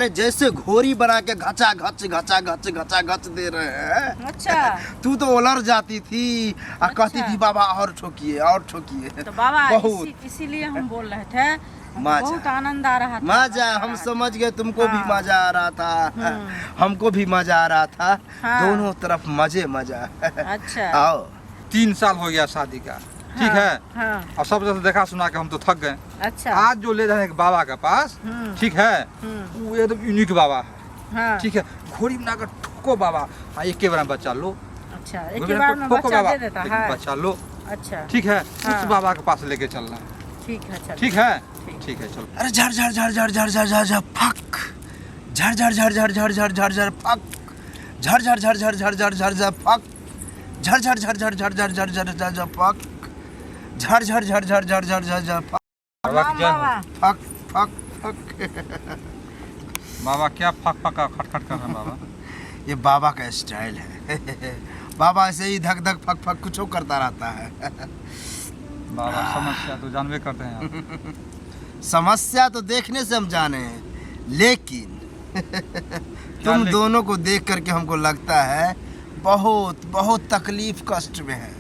अरे जैसे घोरी बना के घचा घच दे रहे हैं। अच्छा तू तो उलर जाती थी और कहती थी बाबा और ठोकिए तो बाबा बहुत इसीलिए हम बोल रहे थे, मजा। बहुत आनंद आ रहा था। मजा हम समझ गए, तुमको भी मजा आ रहा था, हमको भी मजा आ रहा था, दोनों तरफ मजा। अच्छा आओ 3 साल हो गया शादी का, ठीक है। हाँ। और सब जगह देखा सुना के हम तो थक गए। अच्छा आज जो ले जाने बाबा के पास, ठीक है, वो एकदम यूनिक बाबा है, हाँ। ठीक है। घोड़ी बनाकर ठोको बाबा, हाँ एक बार में बच्चा लो, अच्छा एक ही बार में बच्चा दे देता है। बच्चा लो, अच्छा ठीक है। हाँ। उस बाबा के पास लेके चलना है, ठीक है। अच्छा ठीक है, ठीक है चलो। अरे झड़ फक, झड़ फक, फक, बाबा की जय हो। फक। बाबा क्या फक फक खटखट कर रहे हैं बाबा? ये बाबा का स्टाइल है। बाबा ऐसे ही धक फक कुछ करता रहता है। बाबा समस्या तो जानबे करते हैं आप। समस्या तो देखने से हम जाने हैं, लेकिन तुम दोनों को देख करके हमको लगता है बहुत तकलीफ कष्ट में है।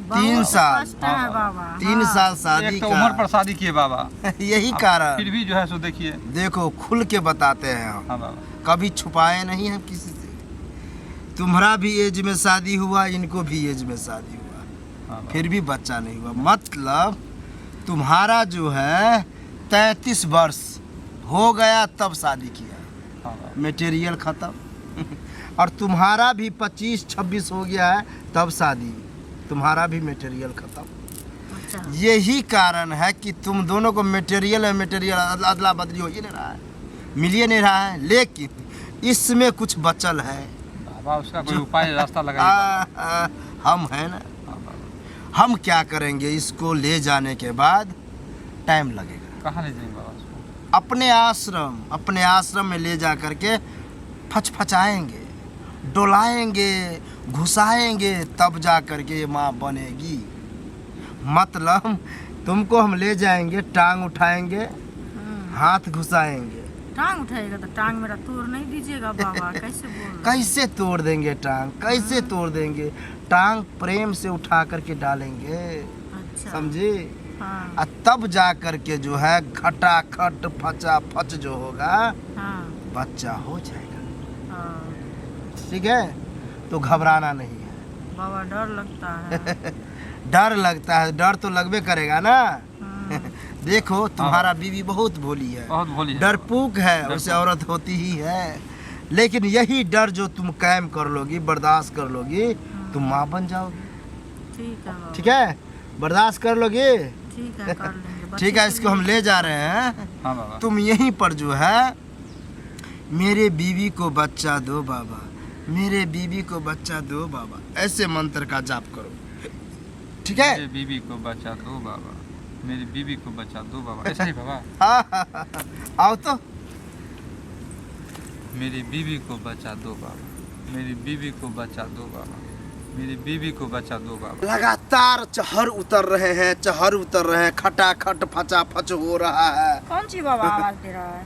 3 साल, कष्ट है बाबा। 3 साल शादी एक तो का, उम्र पर शादी किए बाबा, यही अब कारण। फिर भी जो है सो देखिए। देखो खुल के बताते हैं हम, हाँ बाबा, कभी छुपाए नहीं हम किसी से। तुम्हारा भी एज में शादी हुआ, इनको भी एज में शादी हुआ, हाँ बाबा। फिर भी बच्चा नहीं हुआ। मतलब तुम्हारा जो है 33 वर्ष हो गया तब शादी किया, हाँ बाबा। मटेरियल खत्म। और तुम्हारा भी 25-26 हो गया है तब शादी, तुम्हारा भी मटेरियल खत्म। अच्छा यही कारण है कि तुम दोनों को मटेरियल अदला बदली हो ही नहीं रहा है, मिल ही नहीं रहा है। लेकिन इसमें कुछ बचल है बाबा, उसका कोई उपाय रास्ता लगाइए। हम है ना, हाँ बाबा। हम क्या करेंगे, इसको ले जाने के बाद टाइम लगेगा। कहाँ ले जाएंगे बाबा उसको? अपने आश्रम में ले जा करके फचफचाएंगे, डोलाएंगे, घुसाएंगे, तब जा करके ये माँ बनेगी। मतलब तुमको हम ले जाएंगे, टांग उठाएंगे, हाथ घुसाएंगे। टांग उठाएगा तो टांग मेरा तोड़ नहीं दीजिएगा बाबा, कैसे बोल रहे हैं? कैसे तोड़ देंगे टांग, कैसे तोड़ देंगे? टांग प्रेम से उठा करके डालेंगे, अच्छा समझे? हाँ और तब जा करके जो है खटाखट फचा फच जो होगा, हाँ बच्चा हो जाएगा। हाँ। ठीक है, तो घबराना नहीं है। बाबा डर लगता है। डर लगता है, डर तो लगबे करेगा ना। हाँ। देखो तुम्हारा बीवी बहुत भोली है, बहुत भोली है, डरपोक है, वैसे औरत होती ही है। लेकिन यही डर जो तुम कायम कर लोगी, बर्दाश्त कर लोगी, तुम माँ बन जाओगी। ठीक है बाबा। ठीक है, बर्दाश्त कर लोगी। ठीक है कर लेंगे। ठीक है, इसको हम ले जा रहे हैं। हाँ बाबा। तुम यहीं पर जो है मेरे बीवी को बच्चा दो बाबा, मेरे बीवी को बच्चा दो बाबा, ऐसे मंत्र का जाप करो। ठीक है, मेरी बीवी को बचा दो बाबा, मेरी बीवी को बचा दो बाबा, ऐसा ही बाबा। हाँ। आओ तो, मेरी बीवी को बचा दो बाबा, मेरी बीवी को बचा दो बाबा, मेरी बीवी को बचा दो बाबा। लगातार चढ़ उतर रहे हैं, खटाखट फचा फच हो रहा है। कौन सी बाबा आवाज दे रहा है?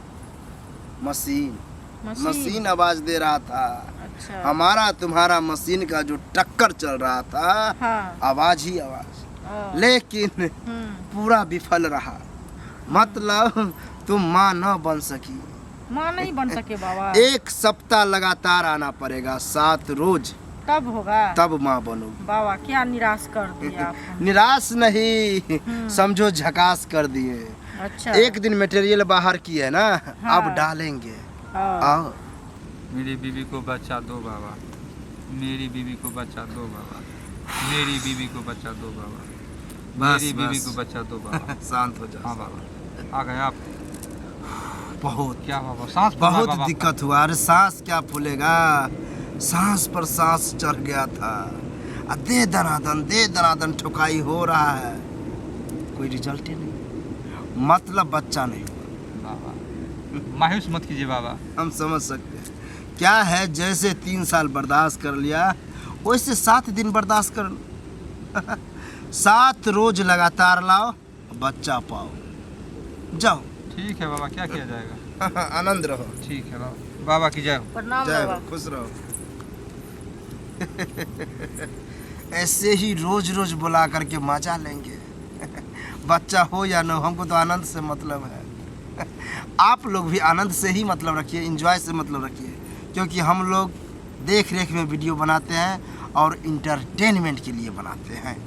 मशीन आवाज दे रहा था। अच्छा हमारा तुम्हारा मशीन का जो टक्कर चल रहा था, हाँ। आवाज ही आवाज, लेकिन पूरा विफल रहा। मतलब तुम माँ न बन सकी, माँ नहीं बन सके बाबा। 1 सप्ताह लगातार आना पड़ेगा, 7 रोज, तब होगा तब माँ बनोगी। बाबा। क्या निराश कर दिया आपने। निराश नहीं, समझो झकास कर दिए। अच्छा 1 दिन मटेरियल बाहर की है ना, हाँ। अब डालेंगे। हाँ। आओ, मेरी बीवी को बचा दो बाबा, मेरी बीवी को बचा दो बाबा, मेरी बीवी को बचा दो बाबा, बस, मेरी बीवी बस। को बचा दो बाबा। शांत हो जाओ। हाँ बाबा, आ गए आप। बहुत क्या बाबा, सांस फूला बहुत बाबा। दिक्कत हुआ। अरे सांस क्या फूलेगा, सांस पर सांस चढ़ गया था। दे दनादन ठुकाई हो रहा है, कोई रिजल्ट ही नहीं, मतलब बच्चा नहीं हुआ। बाबा मायूस मत कीजिए बाबा, हम समझ सकते हैं क्या है। जैसे 3 साल बर्दाश्त कर लिया, वैसे 7 दिन बर्दाश्त कर लो। 7 रोज लगातार लाओ, बच्चा पाओ, जाओ। ठीक है बाबा, क्या किया जाएगा। आनंद रहो। ठीक है बाबा, बाबा की जय हो। प्रणाम जय बाबा। हो, खुश रहो। ऐसे ही रोज रोज बुला करके मजा लेंगे। बच्चा हो या न हो, हमको तो आनंद से मतलब है। आप लोग भी आनंद से ही मतलब रखिए, एंजॉय से मतलब रखिए, क्योंकि हम लोग देख रेख में वीडियो बनाते हैं और इंटरटेनमेंट के लिए बनाते हैं।